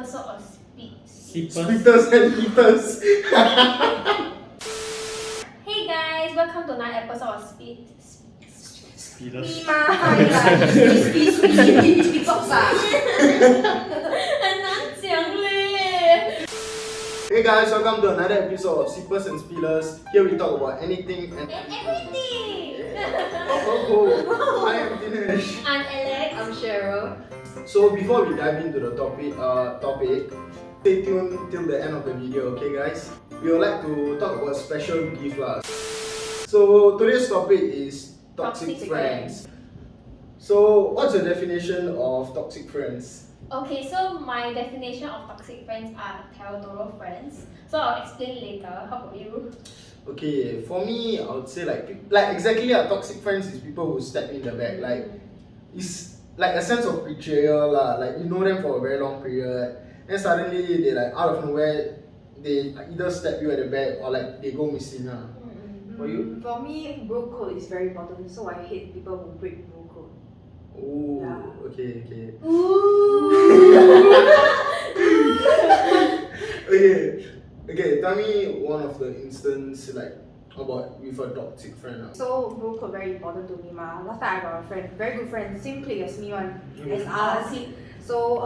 episode of Splitters and Eaters. Hey guys, welcome to another episode of Speeders. 很难讲嘞。 Hey guys, welcome to another episode of Sippers and Spillers. Here we talk about anything and everything. I am Dinesh. I'm Alex. I'm Cheryl. So before we dive into the topic, stay tuned till the end of the video, okay guys? We would like to talk about special gift lah. So today's topic is toxic friends. So what's the definition of toxic friends? Okay, so my definition of toxic friends are territorial friends. So I'll explain later. How about you? Okay, for me, I would say like exactly toxic friends is people who stab in the back. Like it's like a sense of betrayal lah. Like you know them for a very long period, and suddenly they like out of nowhere they either stab you at the back or like they go missing lah. For you? For me, bro code is very important, so I hate people who break bro code. Oh, Yeah. okay. Okay, tell me one of the instance like about with a toxic friend. So bro code very important to me ma. Last time I got a friend, very good friend, same clique as me one, as us. So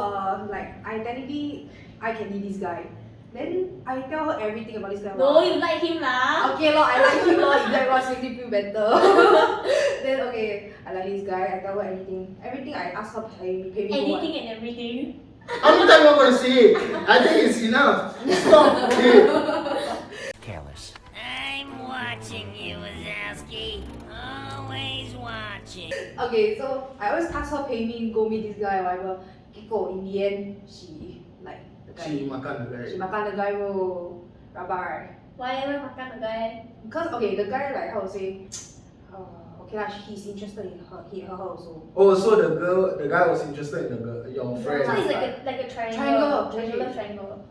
like I technically I can lead this guy. Then I tell her everything about this guy. No, you like him lah. Okay lor, I like him lor. If that was make me feel better. Then okay, I like this guy. I tell her anything. Everything I ask her pay me. Anything and everything. How many times am I gonna say it? I think it's enough. Stop. Okay. Careless. I'm watching you, Wazowski. Always watching. Okay, so I always ask her pay me, go meet this guy, whatever. Kiko, in the end, she like the guy. She makan the guy. She makan the guy, bro. Rabak. Why ever makan the guy? Because okay, the guy like how to say, okay lah, he's interested in her, her also. Oh, so the guy was interested in your friend. So it's like a triangle. Triangle.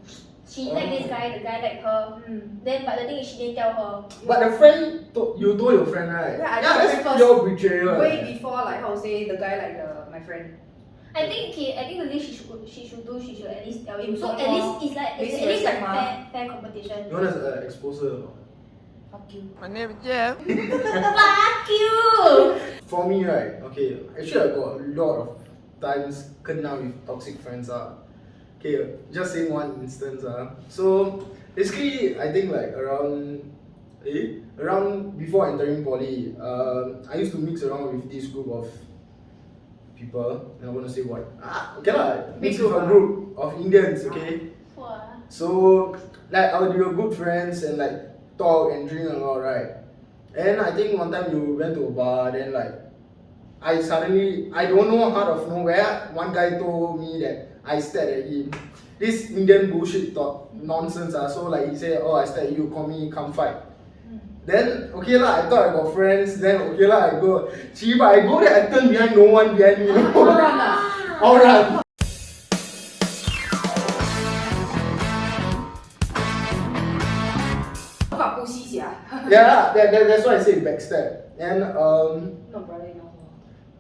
She like this guy, the guy like her. Then but the thing is she didn't tell her. But the friend, you told your friend, right? Yeah, I that's told your betrayal. Way before like how to say the guy like my friend. I think the least she should at least tell him. So Inform at her. least it's like fair competition. You want to expose her? Fuck you. My name is Jeff. Fuck you! For me, right? Okay, actually I got a lot of times kena with toxic friends. Okay, just saying one instance. So basically, I think like around before entering poly, I used to mix around with this group of people. And I want to say what? Okay lah, mix with a group of Indians. Okay. Wow. So like I would be good friends and like talk and drink a lot, right? And I think one time you went to a bar, then like I don't know out of nowhere, one guy told me that I stared at him. This Indian bullshit talk nonsense. So like he said, oh I stared at you, call me, come fight. Then okay lah, I thought I got friends. Then okay lah, I go. But I go there, I turn behind, no one behind me. All run. Yeah, that's why I say backstab. And No brother, no.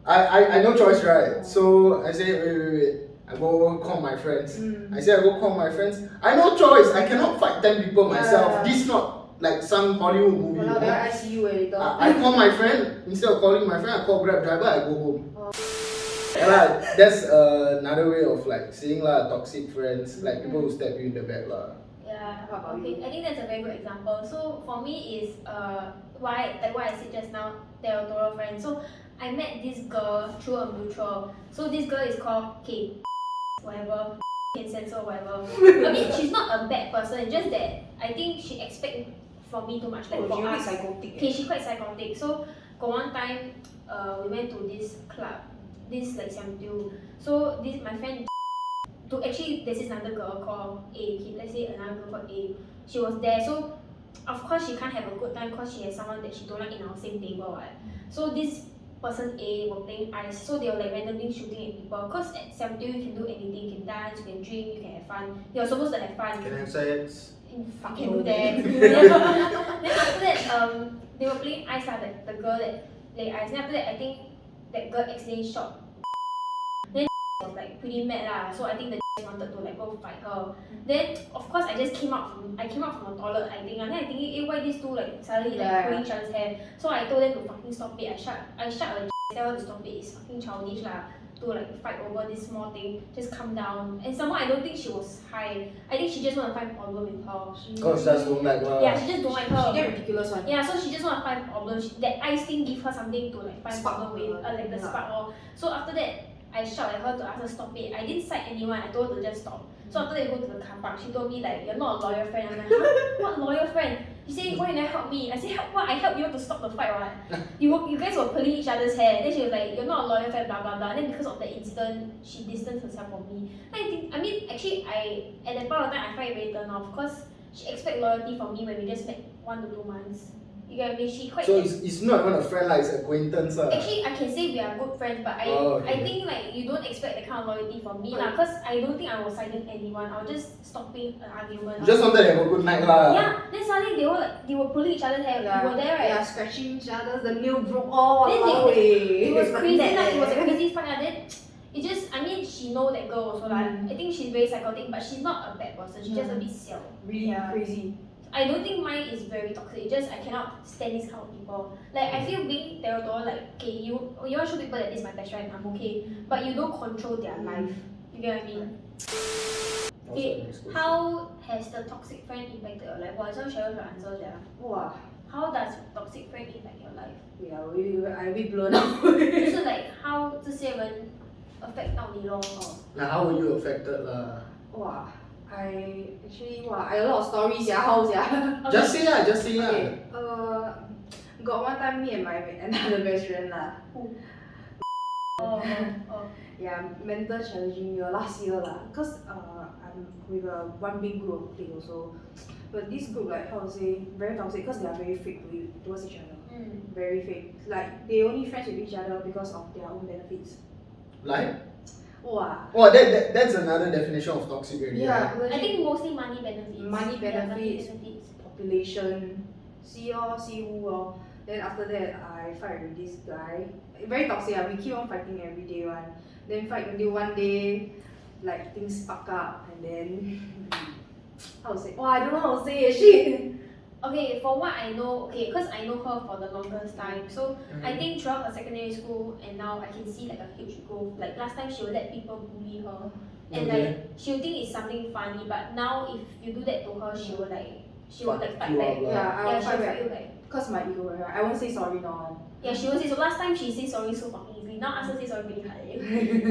I no choice, right? So I say wait. I go call my friends. I say I go call my friends. I no choice. I cannot fight 10 people myself. Yeah. This not like some Hollywood movie. Well, then I see you later. I call my friend. Instead of calling my friend, I call Grab driver. I go home. Yeah, that's another way of like saying toxic friends, like people who stab you in the back lah. Yeah, okay. I think that's a very good example. So for me is why I said just now, territorial friends. So I met this girl through a mutual. So this girl is called K, whatever, can censor whatever. I mean she's not a bad person, just that I think she expect from me too much. Like for us. Okay, she quite psychotic. So got one time we went to this club, this like Siam-Tiew. So this my friend. To actually, there's this another girl called A. Okay, let's say another girl called A. She was there, so of course she can't have a good time because she has someone that she don't like in our same table, right? So this person A were playing ice, so they were like randomly shooting at people. Because at Siam-Tiew you can do anything, you can dance, you can drink, you can have fun. You're supposed to have fun. Can I have sex? You fucking do that. Then after that, they were playing ice, the girl that played ice. Then after that, I think that girl accidentally shot. Then was like pretty mad lah. So I think the wanted to like go fight her. Then of course I came out from the toilet, I think, and then I thinking, why these two like suddenly like pulling each other's hair? So I told them to fucking stop it. I shut her, tell her to stop it. It's fucking childish lah. To like fight over this small thing, just calm down. And somehow I don't think she was high. I think she just want to find problem with her. Cause just don't like her. Yeah, she just don't like her. She get ridiculous one. Yeah, so she just want to find problem. That ice thing give her something to like find Spark problem with, like the yeah. spark or. So after that, I shout at her to ask her stop it. I didn't cite anyone. I told her to just stop. So after that, we go to the car park. She told me like, you're not a loyal friend. I'm like, huh? What loyal friend? She said, why you never help me? I said, help what? I helped you to stop the fight, what? You guys were pulling each other's hair. Then she was like, you're not a loyal friend, blah blah blah. Then because of that incident, she distanced herself from me. I mean, actually, at that point of time, I find it very turned off because she expect loyalty from me when we just met 1 to 2 months. You get what I mean? She quite. So it's not even a friend, like it's acquaintance. Actually, I can say we are good friends, but I think like you don't expect that kind of loyalty from me lah. Cause I don't think I was siding anyone. I was just stopping an argument. You just wanted to have a good night lah. Yeah. Then suddenly they were pulling each other's hair. Yeah. We were there, right? Yeah, scratching each other. The nail broke all. Then it was crazy. Like, it was a crazy. crazy fight. Then it just, I mean, she know that girl also lah. I think she's very psychotic, but she's not a bad person. She's just a bit siao. Really crazy. I don't think mine is very toxic. Just I cannot stand this kind of people. Like I feel being territorial. Like okay, you want to show people that this is my best friend, I'm okay. But you don't control their life. You get what I mean? Okay, how has the toxic friend impacted your life? Wow, some Cheryl should answer that. Wow. How does toxic friend impact your life? Yeah, I be blown out. 就是like how 这些人 affect 到你咯。Now how were you affected lah? Wow. I a lot of stories, yeah, how, yeah. Just say lah, just say lah. Okay, got one time me and my another best friend lah. Oh. Yeah, mental challenging year last year lah. Cause I'm with one big group of thing also. But this group like how to say very toxic because they are very fake towards each other. Very fake. Like they only friends with each other because of their own benefits. Like? Wow. Oh, that's another definition of toxic already. Yeah, I think mostly money benefits. Money Yeah, benefits, population, see who. Then after that, I fight with this guy. Very toxic. We keep on fighting every day one. Then fight until one day, like things spark up, and then how to say? Oh, I don't know how to say it. Shit. Okay, for what I know, okay, because I know her for the longest time, so I think throughout her secondary school and now I can see like a huge growth. Like last time she would let people bully her, and like she would think it's something funny, but now if you do that to her, she will like fight back. Yeah, I will She'll fight fight you back. back. Cause my ego, right? I won't say sorry now. Yeah, she won't say so. Last time she said sorry so fucking easily. Now ask her say sorry really hard.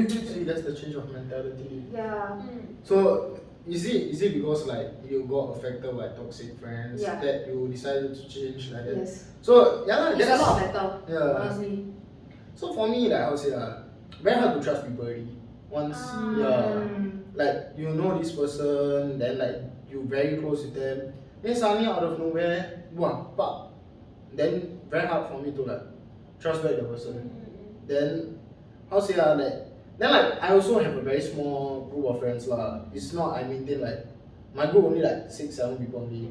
See, that's the change of mentality. Yeah. So is it because like you got affected by toxic friends that you decided to change like that? Yes. So yeah, It's a that's lot better. yeah. Honestly. So for me, like how to say very hard to trust people already. Once like you know this person, then like you very close with them, then suddenly out of nowhere, then very hard for me to like trust back the person. Then how to say then like I also have a very small group of friends lah. It's not I maintain like my group only like 6-7 people only.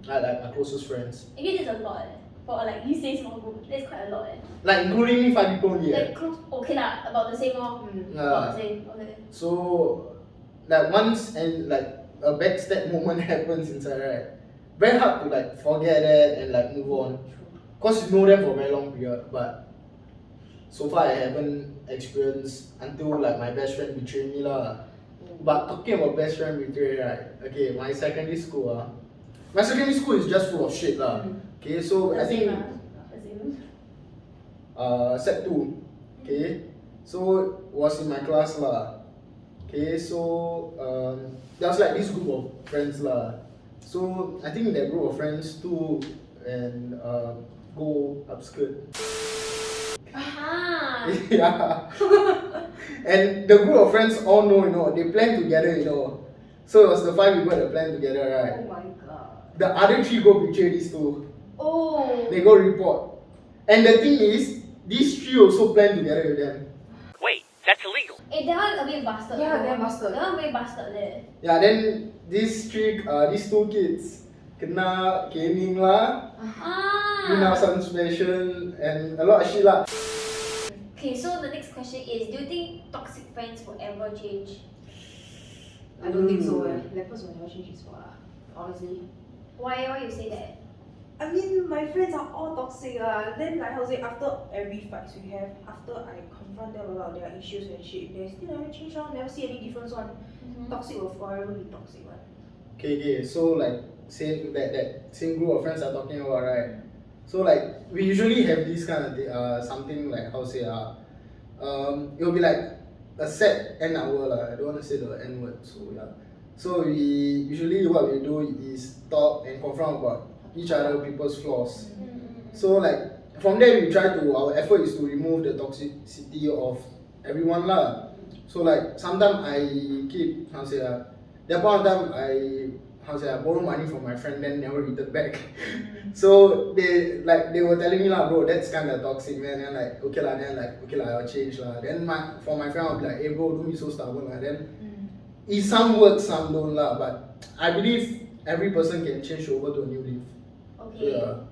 Like my closest friends. Actually, that's a lot. For like you say small group, that's quite a lot. Like including me 5 people only. Like close, okay lah, about the same or about the same. Okay. So like once and like a backstab moment happens inside, right? Very hard to like forget that and like move on. Cause you know them for a very long period, but so far I haven't experienced until like my best friend betrayed me lah. But talking about best friend betray, right? Okay, my secondary school is just full of shit lah. Okay, so I think Sec 2. Okay, so was in my class lah. Okay, so there was like this group of friends lah. So I think that group of friends too and go upskirt. Yeah. And the group of friends all know, they plan together, So it was the 5 people that planned together, right? Oh my god. The other 3 go betray these 2. Oh. They go report. And the thing is, these 3 also planned together with them. Wait, that's illegal. That one a bit busted. Yeah, they're busted. That one very busted there. Yeah, then these 2 kids kena caning lah, kena suspension and a lot of shit lah. Okay, so the next question is, do you think toxic friends will ever change? I don't think so. That person will never change his spot, honestly. Why you say that? I mean, my friends are all toxic. Then, like, how to say, after every fight we have, after I confront them about their issues and shit, they still never change on, never see any difference on. Toxic will forever be toxic one. Okay, so like same that same group of friends are talking about, right? So like we usually have this kind of something like how to say it'll be like a set N hour lah. I don't want to say the N word, so yeah. So we usually what we do is talk and confront about each other people's flaws. So like from there we try to our effort is to remove the toxicity of everyone lah. So like sometimes I keep that point of time I borrow money from my friend then never return back. So they were telling me lah, bro, that's kind of toxic, man. And like okay lah, I'll change lah. Then for my friend I'll be like, hey bro, don't be so stubborn lah. Then some work, some don't lah. But I believe every person can change over to a new leaf. Okay. So,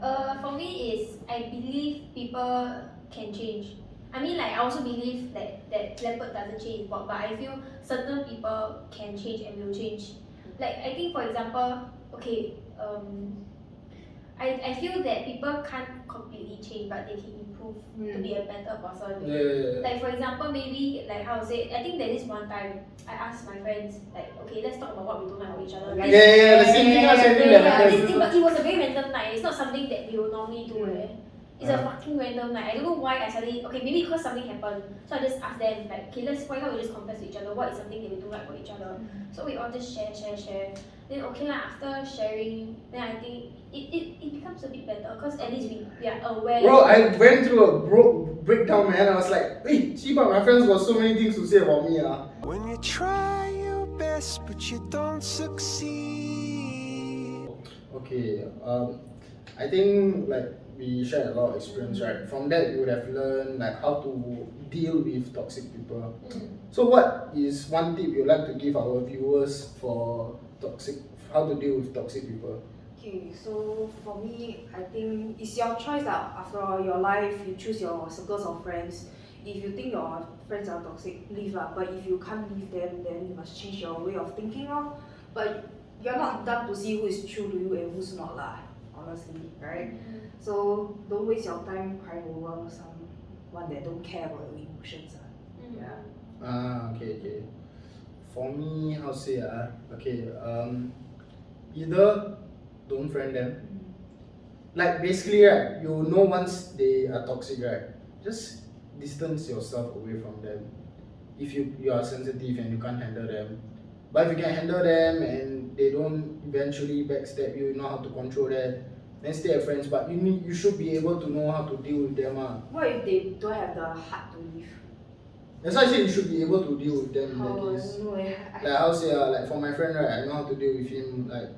yeah. For me is I believe people can change. I mean, like, I also believe that leopard doesn't change, but I feel certain people can change and will change. Like, I think, for example, okay, I feel that people can't completely change, but they can improve to be a better person. Yeah. Like, for example, maybe, like, how to say, I think there is one time I asked my friends, like, okay, let's talk about what we don't like about each other. The same thing I said to But it was a very random night. It's not something that we will normally do. It's a fucking random night. I don't know why I suddenly, okay, maybe because something happened. So I just asked them, like, okay, why not we just confess to each other what is something that we don't like about each other. So we all just share. Then okay lah, after sharing, then I think it becomes a bit better because at least we are aware. Bro, I went through a breakdown, man. I was like, hey, Chiba, my friends got so many things to say about me. When you try your best but you don't succeed. Okay, I think like we shared a lot of experience, right? From that, you would have learned like how to deal with toxic people. So, what is one tip you'd like to give our viewers for how to deal with toxic people? Okay, so for me, I think it's your choice that after all your life, you choose your circles of friends. If you think your friends are toxic, leave lah. But if you can't leave them, then you must change your way of thinking lor. But you're not done to see who is true to you and who's not lah. Honestly, right? So don't waste your time crying over someone that don't care about your emotions. Yeah. Okay. For me, how to say either don't friend them. Like basically, right, you know once they are toxic, right, just distance yourself away from them. If you are sensitive and you can't handle them. But if you can handle them and they don't eventually backstab you, know how to control that, then stay as friends. But you should be able to know how to deal with them. What if they don't have the heart to leave? That's why I say you should be able to deal with them. How? Like, this. No, Like how say like for my friend, right, I know how to deal with him, like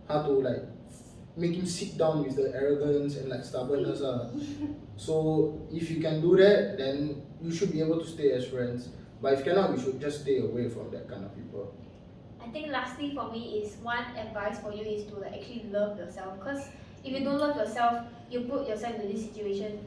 how to like make him sit down with the arrogance and like stubbornness. So if you can do that, then you should be able to stay as friends. But if cannot, you should just stay away from that kind of people. I think lastly for me is one advice for you is to like actually love yourself, because if you don't love yourself, you put yourself into this situation,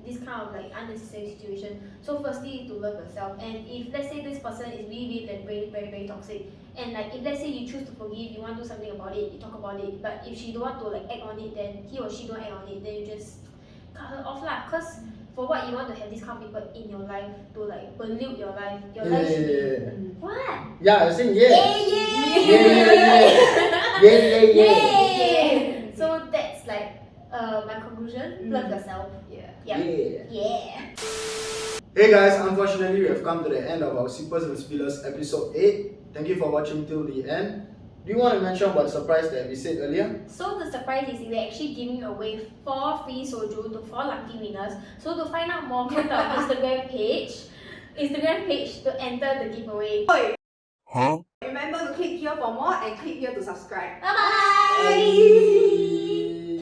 this kind of like unnecessary situation. So firstly, to love yourself, and if let's say this person is really very toxic, and like if let's say you choose to forgive, you want to do something about it, you talk about it, but if she don't want to like act on it, then he or she don't act on it, then you just cut her off lah. Because for what you want to have this kind of people in your life to like pollute your life life should be what? Yeah, I was saying yeah. Yeah. So that's like my conclusion. Love yourself. Yeah. Hey guys, unfortunately we have come to the end of our Sippers and Spillers episode 8. Thank you for watching till the end. Do you want to mention about the surprise that we said earlier? So the surprise is we're actually giving away 4 free soju to 4 lucky winners. So to find out more, go to our Instagram page to enter the giveaway. Huh? Remember to click here for more and click here to subscribe. Bye bye.